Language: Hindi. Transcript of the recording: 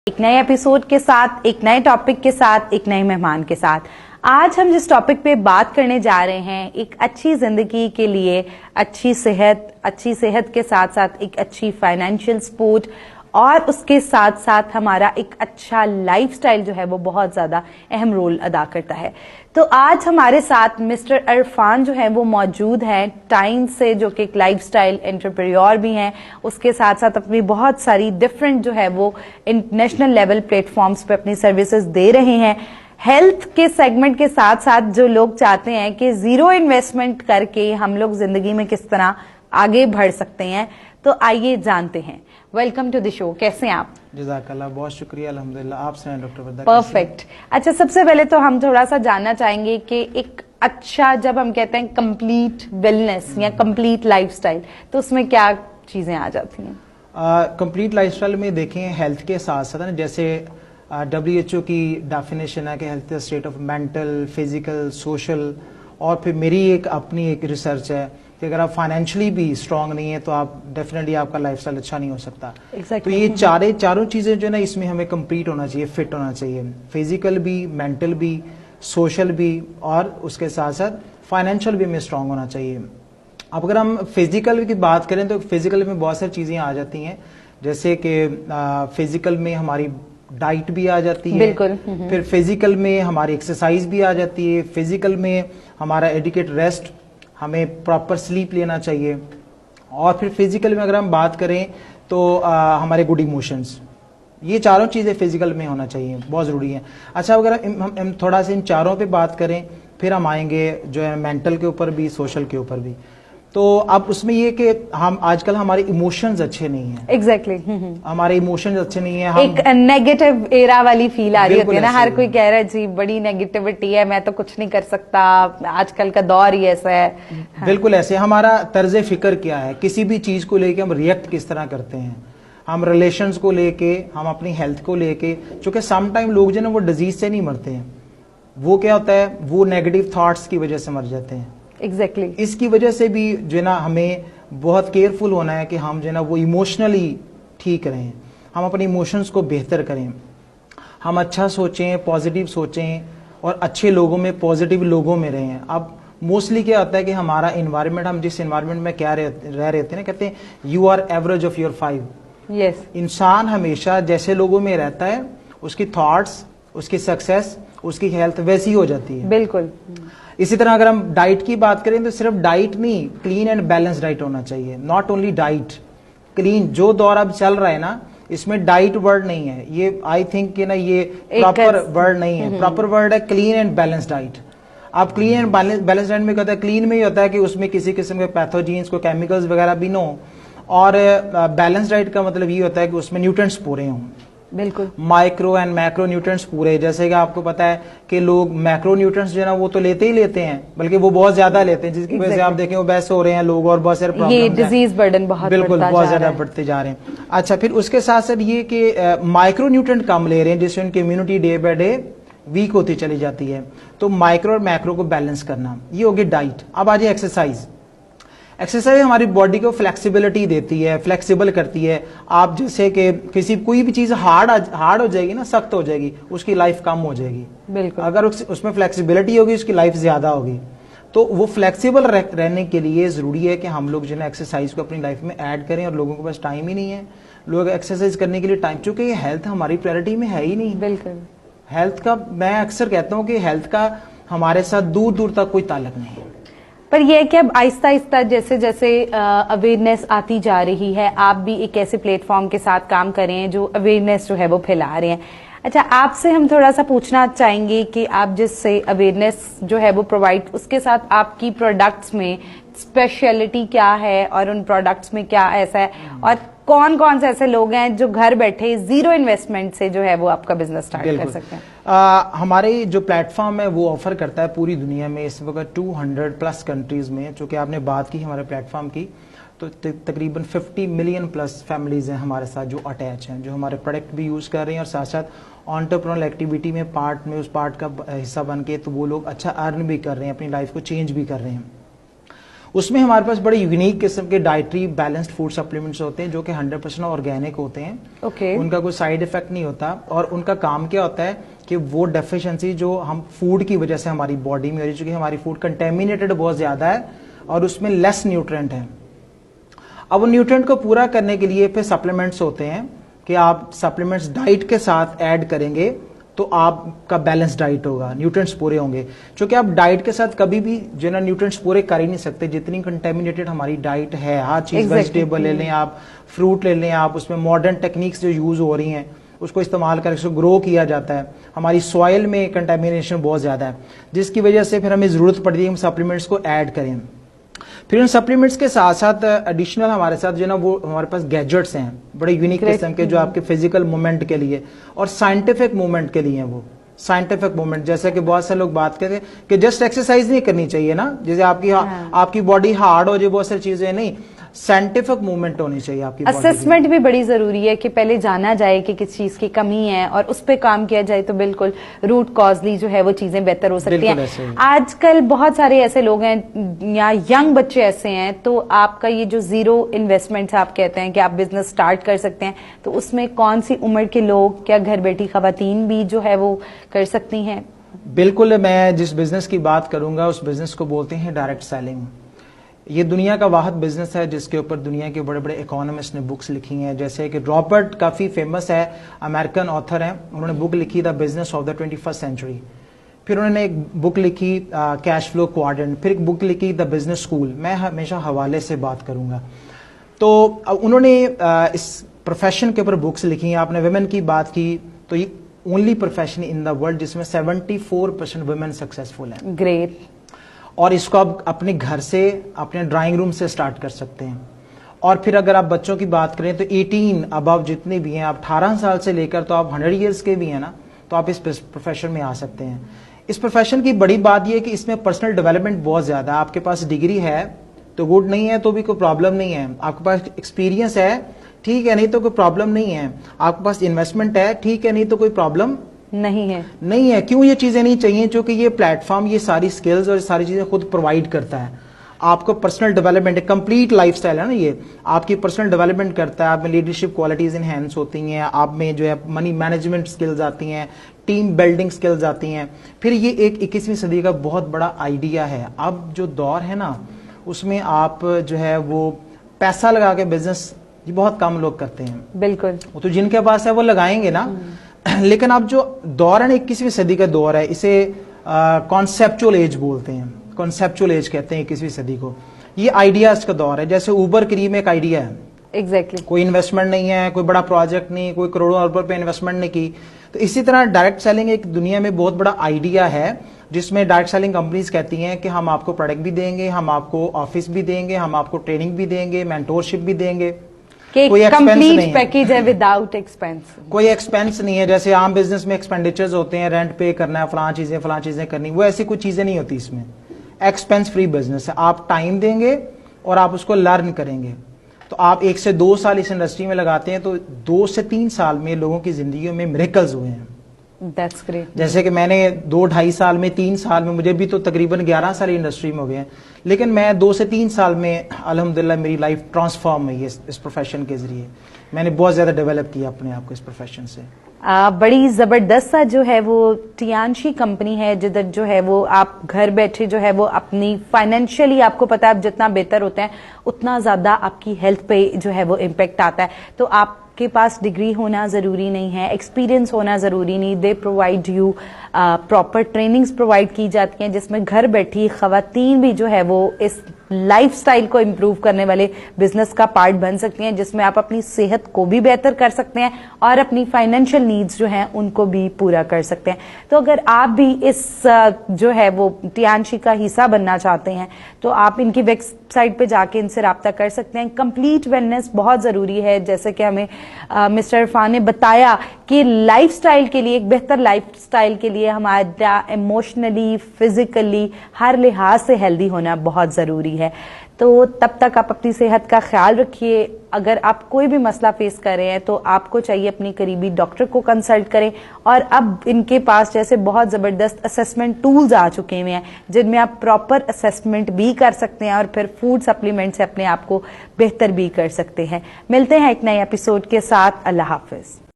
एक नए एपिसोड के साथ, एक नए टॉपिक के साथ, एक नए मेहमान के साथ। आज हम जिस टॉपिक पे बात करने जा रहे हैं, एक अच्छी जिंदगी के लिए अच्छी सेहत के साथ साथ एक अच्छी फाइनेंशियल सपोर्ट और उसके साथ साथ हमारा एक अच्छा लाइफस्टाइल जो है वो बहुत ज्यादा अहम रोल अदा करता है। तो आज हमारे साथ मिस्टर इरफान जो है वो मौजूद हैं, टाइम से, जो कि एक लाइफस्टाइल एंटरप्रेन्योर भी हैं, उसके साथ साथ अपनी बहुत सारी डिफरेंट जो है वो इंटरनेशनल लेवल प्लेटफॉर्म्स पे अपनी सर्विसेज दे रहे हैं। हेल्थ के सेगमेंट के साथ साथ जो लोग चाहते हैं कि जीरो इन्वेस्टमेंट करके हम लोग जिंदगी में किस तरह आगे बढ़ सकते हैं, तो आइए जानते हैं। Welcome to the show. कैसे हैं आप? जज़ाकल्लाह, बहुत शुक्रिया, अल्हम्दुलिल्लाह। आप सुनाएं डॉक्टर वरदा? परफेक्ट। अच्छा, सबसे पहले तो हम थोड़ा सा जानना चाहेंगे कि एक अच्छा, जब हम कहते हैं कंप्लीट वेलनेस या कंप्लीट लाइफस्टाइल, तो उसमें क्या चीजें आ जाती हैं? कंप्लीट लाइफस्टाइल में देखें, हेल्थ के साथ साथ ना, जैसे WHO की डेफिनेशन है कि health is state of mental, physical, social, और फिर मेरी अपनी एक रिसर्च है कि अगर आप फाइनेंशियली भी स्ट्रांग नहीं है तो आप डेफिनेटली आपका लाइफस्टाइल अच्छा नहीं हो सकता। Exactly. तो ये चारों चीजें जो है ना, इसमें हमें कंप्लीट होना चाहिए, फिट होना चाहिए, फिजिकल भी, मेंटल भी, सोशल भी, और उसके साथ साथ फाइनेंशियल भी हमें स्ट्रांग होना चाहिए। अब अगर हम फिजिकल की बात करें तो फिजिकल में बहुत सारी चीजें आ जाती हैं, जैसे कि फिजिकल में हमारी डाइट भी आ जाती है, बिल्कुल। फिर फिजिकल में हमारी एक्सरसाइज भी आ जाती है, फिजिकल में हमारा एडिक्वेट रेस्ट, हमें प्रॉपर स्लीप लेना चाहिए, और फिर फिजिकल में अगर हम बात करें तो हमारे गुड इमोशंस, ये चारों चीजें फिजिकल में होना चाहिए, बहुत जरूरी है। अच्छा, अगर हम थोड़ा सा इन चारों पे बात करें, फिर हम आएंगे जो है मेंटल के ऊपर भी, सोशल के ऊपर भी। तो अब उसमें ये कि हम आजकल हमारे इमोशंस अच्छे नहीं हैं। एग्जैक्टली। हमारे इमोशंस अच्छे नहीं है, एक नेगेटिव एरा वाली फील आ रही होती है ना, हर कोई है। कह रहा है जी बड़ी नेगेटिविटी है, मैं तो कुछ नहीं कर सकता, आजकल का दौर ही ऐसा है। हाँ। बिल्कुल ऐसे। हमारा तर्ज फिक्र क्या है, किसी भी चीज को लेके हम रिएक्ट किस तरह करते हैं, हम रिलेशंस को लेके, हम अपनी हेल्थ को लेके, चूंकि सम टाइम लोग जो है वो डिजीज से नहीं मरते हैं, वो क्या होता है, वो नेगेटिव थॉट्स की वजह से मर जाते हैं। एग्जैक्टली। इसकी वजह से भी जो है ना हमें बहुत केयरफुल होना है कि हम जो है ना वो इमोशनली ठीक रहें, हम अपने इमोशंस को बेहतर करें, हम अच्छा सोचें, पॉजिटिव सोचें, और अच्छे लोगों में, पॉजिटिव लोगों में रहें। अब मोस्टली क्या होता है कि हमारा इन्वायरमेंट, हम जिस इन्वायरमेंट में क्या रह रहे थे ना, कहते हैं you are average of your 5। Yes. इंसान हमेशा जैसे लोगों में रहता है, उसकी थॉट्स, उसकी सक्सेस, उसकी हेल्थ वैसी हो जाती है। बिल्कुल। इसी तरह अगर हम डाइट की बात करें तो सिर्फ डाइट नहीं, क्लीन एंड बैलेंस डाइट होना चाहिए, नॉट ओनली डाइट, क्लीन। जो दौर अब चल रहा है ना, इसमें डाइट वर्ड नहीं है, ये आई थिंक कि ना ये प्रॉपर वर्ड नहीं है, प्रॉपर वर्ड है क्लीन एंड बैलेंस डाइट। आप क्लीन एंड बैलेंस डाइट में कहते हैं, क्लीन में ये होता है कि उसमें किसी किस्म के पैथोजेंस को, केमिकल्स वगैरह भी ना हो, और बैलेंस डाइट का मतलब ये होता है कि उसमें न्यूट्रिएंट्स पूरे हों। बिल्कुल। माइक्रो एंड मैक्रो न्यूट्रिएंट्स पूरे। जैसे कि आपको पता है कि लोग मैक्रो न्यूट्रिएंट्स जो है ना वो तो लेते ही लेते हैं, बल्कि वो बहुत ज्यादा लेते हैं, जिसकी वजह से आप देखें वो वैस हो रहे हैं लोग, और बहुत सारे प्रॉब्लम्स ये हैं, डिजीज बर्डन बहुत बिल्कुल बहुत ज्यादा है। बढ़ते जा रहे हैं। अच्छा, फिर उसके साथ साथ ये कि माइक्रो न्यूट्रिएंट कम ले रहे हैं, जिससे उनकी immunity day by day weak होती चली जाती है। तो माइक्रो और मैक्रो को बैलेंस करना, ये होगी डाइट। अब आ जाए एक्सरसाइज। एक्सरसाइज हमारी बॉडी को फ्लेक्सिबिलिटी देती है, फ्लेक्सिबल करती है। आप जैसे कि कोई भी चीज हार्ड हो जाएगी ना, सख्त हो जाएगी, उसकी लाइफ कम हो जाएगी। बिल्कुल। अगर उसमें फ्लेक्सिबिलिटी होगी, उसकी लाइफ ज्यादा होगी। तो वो फ्लेक्सिबल रहने के लिए जरूरी है कि हम लोग जो है एक्सरसाइज को अपनी लाइफ में ऐड करें, और लोगों के पास टाइम ही नहीं है, लोग एक्सरसाइज करने के लिए टाइम, चूंकि ये हेल्थ हमारी प्रायोरिटी में है ही नहीं। बिल्कुल। हेल्थ का, मैं अक्सर कहता हूँ कि हेल्थ का हमारे साथ दूर दूर तक कोई ताल्लुक नहीं है। पर यह है कि अब आहिस्ता आहिस्ता जैसे जैसे अवेयरनेस आती जा रही है, आप भी एक ऐसे प्लेटफॉर्म के साथ काम कर रहे हैं जो अवेयरनेस जो है वो फैला रहे हैं। अच्छा, आपसे हम थोड़ा सा पूछना चाहेंगे कि आप जिससे अवेयरनेस जो है वो प्रोवाइड, उसके साथ आपकी प्रोडक्ट्स में स्पेशलिटी क्या है, और उन प्रोडक्ट्स में क्या ऐसा है, और कौन कौन से ऐसे लोग हैं जो घर बैठे जीरो इन्वेस्टमेंट से जो है वो आपका बिजनेस स्टार्ट कर सकते हैं? हमारे जो प्लेटफॉर्म है वो ऑफर करता है पूरी दुनिया में इस वक्त 200+ कंट्रीज में। चूंकि आपने बात की हमारे प्लेटफॉर्म की, तो तकरीबन 50 मिलियन प्लस फैमिलीज हैं हमारे साथ जो अटैच हैं, जो हमारे प्रोडक्ट भी यूज कर रहे हैं, और साथ साथ एंटरप्रेन्योरल एक्टिविटी में उस पार्ट का हिस्सा बन के, तो वो लोग अच्छा अर्न भी कर रहे हैं, अपनी लाइफ को चेंज भी कर रहे हैं। उसमें हमारे पास बड़े यूनिक किस्म के डाइटरी बैलेंस्ड फूड सप्लीमेंट्स होते हैं जो कि 100% ऑर्गेनिक होते हैं। ओके। उनका कोई साइड इफेक्ट नहीं होता और उनका काम क्या होता है कि वो डेफिशिएंसी जो हम फूड की वजह से हमारी बॉडी में हो रही है, चूंकि हमारी फूड कंटेमिनेटेड बहुत ज्यादा है और उसमें लेस न्यूट्रिएंट है। अब वो न्यूट्रिएंट को पूरा करने के लिए फिर सप्लीमेंट्स होते हैं कि आप सप्लीमेंट्स डाइट के साथ ऐड करेंगे तो आपका बैलेंस डाइट होगा, न्यूट्रिएंट्स पूरे होंगे। क्योंकि आप डाइट के साथ कभी भी जो ना न्यूट्रिएंट्स पूरे कर ही नहीं सकते जितनी कंटेमिनेटेड हमारी डाइट है। हर चीज वेजिटेबल ले लें आप, फ्रूट ले लें आप, उसमें मॉडर्न टेक्निक्स जो यूज हो रही हैं उसको इस्तेमाल करके उसको ग्रो किया जाता है। हमारी सॉइल में कंटेमिनेशन बहुत ज्यादा है जिसकी वजह से फिर हमें जरूरत पड़ती है हम सप्लीमेंट्स को ऐड करें। फिर उन सप्लीमेंट्स के साथ साथ एडिशनल हमारे साथ जो ना वो हमारे पास गैजेट्स हैं बड़े यूनिक किस्म के जो आपके फिजिकल मूवमेंट के लिए और साइंटिफिक मूवमेंट के लिए हैं। वो साइंटिफिक मूवमेंट जैसे कि बहुत से लोग बात करते हैं कि जस्ट एक्सरसाइज नहीं करनी चाहिए ना, जैसे आपकी बॉडी हार्ड हो जाए, बहुत सारी चीजें नहीं, साइंटिफिक मूवमेंट होनी चाहिए आपकी बॉडी। असेसमेंट भी बड़ी जरूरी है कि पहले जाना जाए कि किस चीज की कमी है और उस पर काम किया जाए तो बिल्कुल रूट कॉजली जो है वो चीजें बेहतर हो सकती हैं। आजकल बहुत सारे ऐसे लोग हैं या यंग बच्चे ऐसे हैं, तो आपका ये जो जीरो इन्वेस्टमेंट आप कहते हैं कि आप बिजनेस स्टार्ट कर सकते हैं, तो उसमें कौन सी उम्र के लोग, क्या घर बैठी खवातीन भी जो है वो कर सकती हैं? बिल्कुल, मैं जिस बिजनेस की बात करूंगा उस बिजनेस को बोलते हैं डायरेक्ट सेलिंग। ये दुनिया का वाहिद बिजनेस है जिसके ऊपर दुनिया के बड़े बड़े इकोनॉमिस्ट ने बुक्स लिखी हैं। जैसे कि रॉबर्ट काफी फेमस है, अमेरिकन ऑथर हैं, उन्होंने बुक लिखी the business of the 21st century. फिर उन्होंने एक बुक लिखी कैश फ्लो क्वाड्रेंट, फिर एक बुक लिखी द बिजनेस स्कूल। मैं हमेशा हवाले से बात करूंगा। तो उन्होंने इस प्रोफेशन के ऊपर बुक्स लिखी हैं। आपने वुमेन की बात की तो ये only profession in the world जिसमें 74% वुमेन सक्सेसफुल हैं। ग्रेट। और इसको आप अपने घर से, अपने ड्राइंग रूम से स्टार्ट कर सकते हैं। और फिर अगर आप बच्चों की बात करें तो 18 अबव जितने भी हैं, आप 18 साल से लेकर तो आप 100 ईयर्स के भी हैं ना, तो आप इस प्रोफेशन में आ सकते हैं। इस प्रोफेशन की बड़ी बात यह है कि इसमें पर्सनल डेवलपमेंट बहुत ज्यादा है। आपके पास डिग्री है तो गुड, नहीं है तो भी कोई प्रॉब्लम नहीं है। आपके पास एक्सपीरियंस है, ठीक है, नहीं तो कोई प्रॉब्लम नहीं है। आपके पास इन्वेस्टमेंट है, ठीक है, नहीं तो कोई प्रॉब्लम नहीं है। क्यों ये चीजें नहीं चाहिए? क्योंकि ये प्लेटफॉर्म ये सारी स्किल्स और सारी चीजें खुद प्रोवाइड करता है। आपको पर्सनल डेवलपमेंट, कंप्लीट लाइफस्टाइल है ना, ये आपकी पर्सनल डेवलपमेंट करता है। आप में लीडरशिप क्वालिटीज इनहेंस होती हैं, आप में जो है मनी मैनेजमेंट स्किल्स आती हैं, टीम बिल्डिंग स्किल्स आती हैं। फिर ये एक 21वीं सदी का बहुत बड़ा आइडिया है। अब जो दौर है ना उसमें आप जो है वो पैसा लगा के बिजनेस ये बहुत कम लोग करते हैं। बिल्कुल। तो जिनके पास है वो लगाएंगे ना। लेकिन अब जो दौर है ना 21वीं सदी का दौर है, इसे कॉन्सेप्चुअल एज बोलते हैं। कॉन्सेप्चुअल एज कहते हैं 21वीं सदी को। ये आइडियाज का दौर है। जैसे उबर क्रीम एक आइडिया है। एग्जैक्टली। कोई इन्वेस्टमेंट नहीं है, कोई बड़ा प्रोजेक्ट नहीं, कोई करोड़ों अरबों पे इन्वेस्टमेंट नहीं की। तो इसी तरह डायरेक्ट सेलिंग एक दुनिया में बहुत बड़ा आइडिया है जिसमें डायरेक्ट सेलिंग कंपनीज कहती हैं कि हम आपको प्रोडक्ट भी देंगे, हम आपको ऑफिस भी देंगे, हम आपको ट्रेनिंग भी देंगे, मेंटोरशिप भी देंगे। कोई कंप्लीट पैकेज है विदाउट एक्सपेंस। कोई एक्सपेंस नहीं है। जैसे आम बिजनेस में एक्सपेंडिचर्स होते हैं, रेंट पे करना है, फलां चीजें करनी, वो ऐसी कुछ चीजें नहीं होती इसमें। एक्सपेंस फ्री बिजनेस है। आप टाइम देंगे और आप उसको लर्न करेंगे। तो आप 1 से 2 साल इस इंडस्ट्री में लगाते हैं तो 2 से 3 साल में लोगों की जिंदगी में मिरेकल्स हुए हैं। That's great. जैसे कि मैंने 2-2.5 साल में, 3 साल में, मुझे भी तो तकरीबन 11 साल इंडस्ट्री में हो गए हैं, लेकिन मैं 2 से 3 साल में अल्हम्दुलिल्लाह मेरी लाइफ ट्रांसफॉर्म हुई है इस प्रोफेशन के जरिए। मैंने बहुत ज्यादा डेवलप किया अपने आप को इस प्रोफेशन से। बड़ी जबरदस्त सा जो है वो टियांशी कंपनी है जिधर जो है वो आप घर बैठे जो है वो अपनी फाइनेंशियली, आपको पता है आप जितना बेहतर होते हैं उतना ज्यादा आपकी हेल्थ पे जो है वो इम्पेक्ट आता है। तो आपके पास डिग्री होना जरूरी नहीं है, एक्सपीरियंस होना जरूरी नहीं। They provide you proper trainings provide की जाती हैं जिसमें घर बैठी खवातीन भी जो है वो इस लाइफस्टाइल को इम्प्रूव करने वाले बिजनेस का पार्ट बन सकती हैं, जिसमें आप अपनी सेहत को भी बेहतर कर सकते हैं और अपनी फाइनेंशियल नीड्स जो हैं उनको भी पूरा कर सकते हैं। तो अगर आप भी इस जो है वो टियांशी का हिस्सा बनना चाहते हैं तो आप इनकी वेबसाइट पे जाके इनसे राब्ता कर सकते हैं। कंप्लीट वेलनेस बहुत जरूरी है, जैसे कि हमें मिस्टर इरफान ने बताया कि लाइफस्टाइल के लिए, एक बेहतर लाइफस्टाइल के लिए हमारा इमोशनली, फिजिकली, हर लिहाज से हेल्दी होना बहुत जरूरी है। तो तो तब तक आप अपनी सेहत का ख्याल रखिए। अगर आप कोई भी मसला फेस कर रहे हैं तो आपको चाहिए अपनी करीबी डॉक्टर को कंसल्ट करें। और अब इनके पास जैसे बहुत ज़बरदस्त असेसमेंट टूल्स आ चुके हुए हैं जिनमें आप प्रॉपर असेसमेंट भी कर सकते हैं और फिर फूड सप्लीमेंट से अपने आप को बेहतर भी कर सकते हैं। मिलते हैं एक नए एपिसोड के साथ। अल्लाह हाफिज।